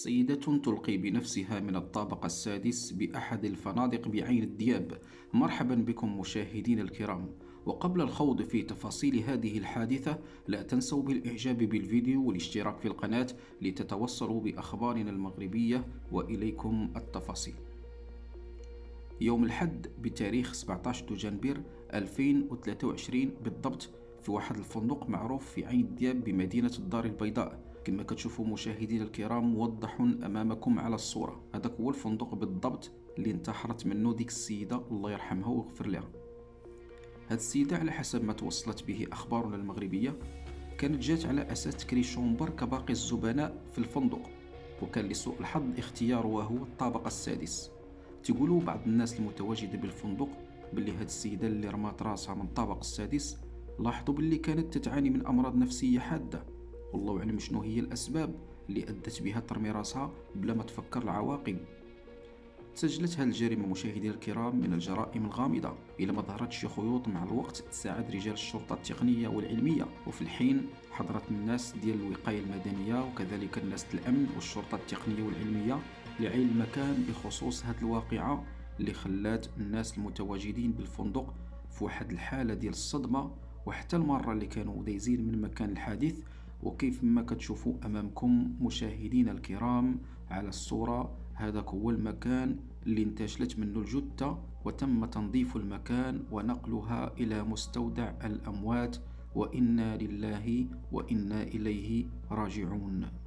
سيدة تلقي بنفسها من الطابق السادس بأحد الفنادق بعين الدياب. مرحبا بكم مشاهدينا الكرام. وقبل الخوض في تفاصيل هذه الحادثة، لا تنسوا بالإعجاب بالفيديو والاشتراك في القناة لتتوصلوا بأخبارنا المغربية، وإليكم التفاصيل. يوم الأحد بتاريخ 17 دجنبر 2023 بالضبط، في واحد الفندق معروف في عين الدياب بمدينة الدار البيضاء. كما كتشوفوا مشاهدينا الكرام موضح أمامكم على الصورة، هذاك هو الفندق بالضبط اللي انتحرت منه ديك السيدة الله يرحمها ويغفر لها. هاد السيدة على حسب ما توصلت به أخبارنا المغربية كانت جات على أساس تكري شومبر كباقي الزبناء في الفندق، وكان لسوء الحظ اختيارها هو الطابق السادس. تقولوا بعض الناس المتواجدة بالفندق باللي هاد السيدة اللي رمات راسها من الطابق السادس لاحظوا باللي كانت تتعاني من أمراض نفسية حادة، والله أعلم شنو هي الأسباب اللي أدت بها ترمي راسها بلا ما تفكر العواقب. سجلت هذه الجريمة مشاهدينا الكرام من الجرائم الغامضة. إلى ما ظهرت شي خيوط مع الوقت تساعد رجال الشرطة التقنية والعلمية، وفي الحين حضرت الناس ديال الوقاية المدنية وكذلك الناس الأمن والشرطة التقنية والعلمية لعين المكان بخصوص هذه الواقعة اللي خلات الناس المتواجدين بالفندق في واحد الحالة ديال الصدمة، وحتى المرة اللي كانوا دايزين من مكان الحادث. وكيف ما كتشوفوا أمامكم مشاهدين الكرام على الصورة، هذا هو المكان اللي انتشلت منه الجثة، وتم تنظيف المكان ونقلها إلى مستودع الأموات، وإنا لله وإنا إليه راجعون.